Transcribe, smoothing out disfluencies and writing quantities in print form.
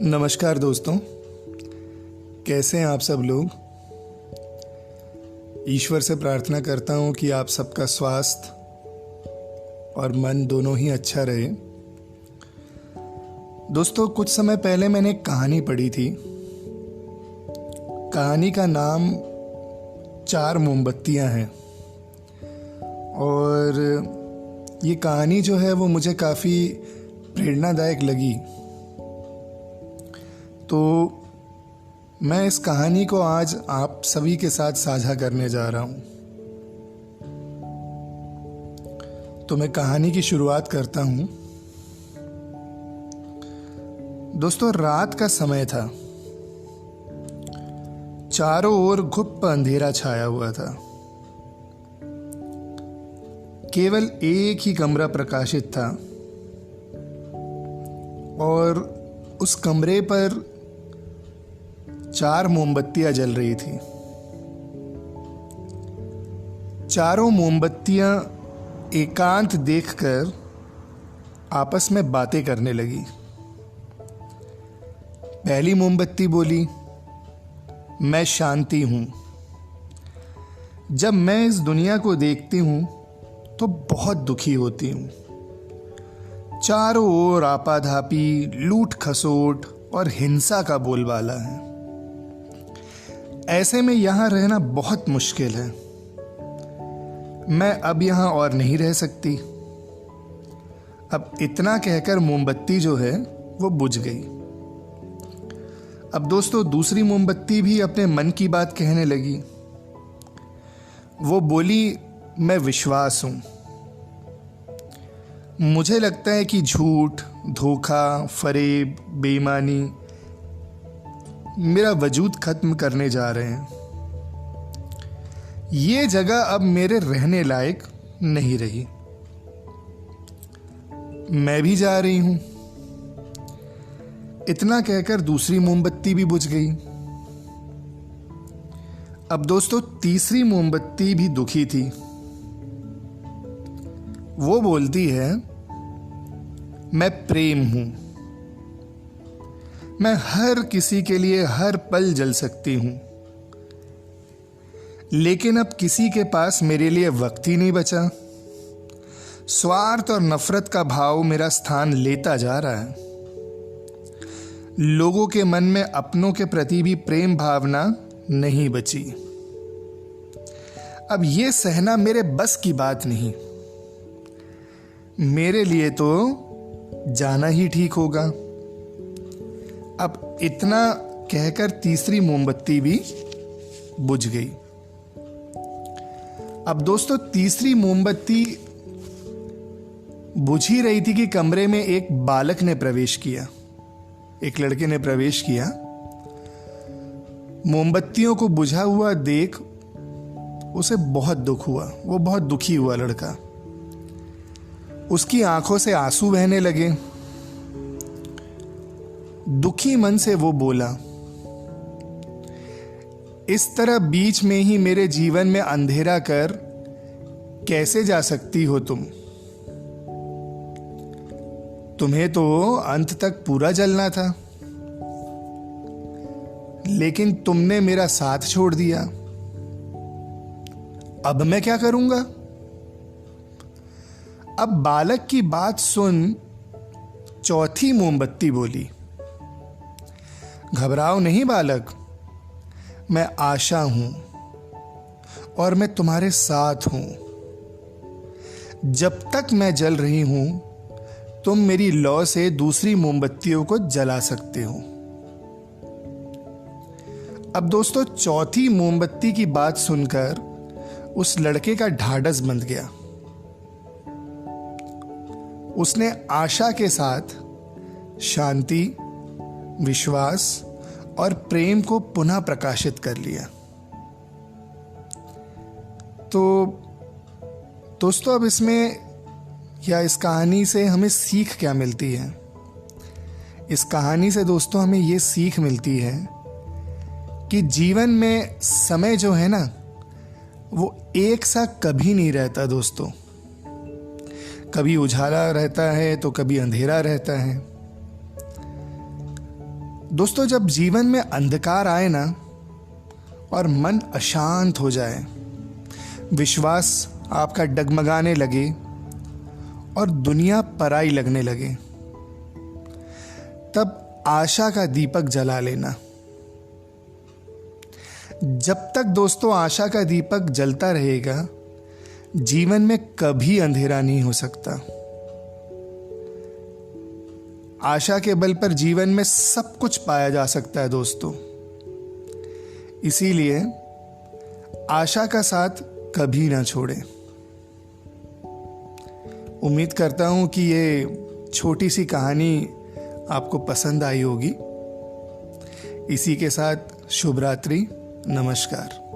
नमस्कार दोस्तों, कैसे हैं आप सब लोग। ईश्वर से प्रार्थना करता हूं कि आप सबका स्वास्थ्य और मन दोनों ही अच्छा रहे। दोस्तों, कुछ समय पहले मैंने एक कहानी पढ़ी थी। कहानी का नाम 4 मोमबत्तियां हैं और ये कहानी जो है वो मुझे काफ़ी प्रेरणादायक लगी। तो मैं इस कहानी को आज आप सभी के साथ साझा करने जा रहा हूं। तो मैं कहानी की शुरुआत करता हूं। दोस्तों, रात का समय था। चारों ओर घुप अंधेरा छाया हुआ था। केवल एक ही कमरा प्रकाशित था और उस कमरे पर 4 मोमबत्तियां जल रही थी। चारों मोमबत्तियां एकांत देखकर आपस में बातें करने लगी। पहली मोमबत्ती बोली, मैं शांति हूं। जब मैं इस दुनिया को देखती हूं तो बहुत दुखी होती हूं। चारों ओर आपाधापी, लूट खसोट और हिंसा का बोलबाला है। ऐसे में यहां रहना बहुत मुश्किल है। मैं अब यहां और नहीं रह सकती। अब इतना कहकर मोमबत्ती जो है वो बुझ गई। अब दोस्तों, दूसरी मोमबत्ती भी अपने मन की बात कहने लगी। वो बोली, मैं विश्वास हूं। मुझे लगता है कि झूठ, धोखा, फरेब, बेईमानी मेरा वजूद खत्म करने जा रहे हैं। ये जगह अब मेरे रहने लायक नहीं रही। मैं भी जा रही हूं। इतना कहकर दूसरी मोमबत्ती भी बुझ गई। अब दोस्तों, तीसरी मोमबत्ती भी दुखी थी। वो बोलती है, मैं प्रेम हूं। मैं हर किसी के लिए हर पल जल सकती हूं, लेकिन अब किसी के पास मेरे लिए वक्त ही नहीं बचा। स्वार्थ और नफरत का भाव मेरा स्थान लेता जा रहा है। लोगों के मन में अपनों के प्रति भी प्रेम भावना नहीं बची। अब ये सहना मेरे बस की बात नहीं। मेरे लिए तो जाना ही ठीक होगा। अब इतना कहकर तीसरी मोमबत्ती भी बुझ गई। अब दोस्तों, तीसरी मोमबत्ती बुझ ही रही थी कि कमरे में एक बालक ने प्रवेश किया। एक लड़के ने प्रवेश किया। मोमबत्तियों को बुझा हुआ देख उसे बहुत दुख हुआ। वो बहुत दुखी हुआ लड़का। उसकी आंखों से आंसू बहने लगे। दुखी मन से वो बोला, इस तरह बीच में ही मेरे जीवन में अंधेरा कर कैसे जा सकती हो तुम? तुम्हें तो अंत तक पूरा जलना था, लेकिन तुमने मेरा साथ छोड़ दिया। अब मैं क्या करूंगा? अब बालक की बात सुन चौथी मोमबत्ती बोली, घबराओ नहीं बालक, मैं आशा हूं और मैं तुम्हारे साथ हूं। जब तक मैं जल रही हूं, तुम मेरी लौ से दूसरी मोमबत्तियों को जला सकते हो। अब दोस्तों, चौथी मोमबत्ती की बात सुनकर उस लड़के का ढाढ़स बंध गया। उसने आशा के साथ शांति, विश्वास और प्रेम को पुनः प्रकाशित कर लिया। तो दोस्तों, अब इसमें या इस कहानी से हमें सीख क्या मिलती है? इस कहानी से दोस्तों हमें ये सीख मिलती है कि जीवन में समय जो है ना, वो एक सा कभी नहीं रहता दोस्तों। कभी उजाला रहता है तो कभी अंधेरा रहता है। दोस्तों, जब जीवन में अंधकार आए ना और मन अशांत हो जाए, विश्वास आपका डगमगाने लगे और दुनिया पराई लगने लगे, तब आशा का दीपक जला लेना। जब तक दोस्तों आशा का दीपक जलता रहेगा, जीवन में कभी अंधेरा नहीं हो सकता। आशा के बल पर जीवन में सब कुछ पाया जा सकता है दोस्तों। इसीलिए आशा का साथ कभी ना छोड़ें। उम्मीद करता हूं कि ये छोटी सी कहानी आपको पसंद आई होगी। इसी के साथ शुभ रात्रि, नमस्कार।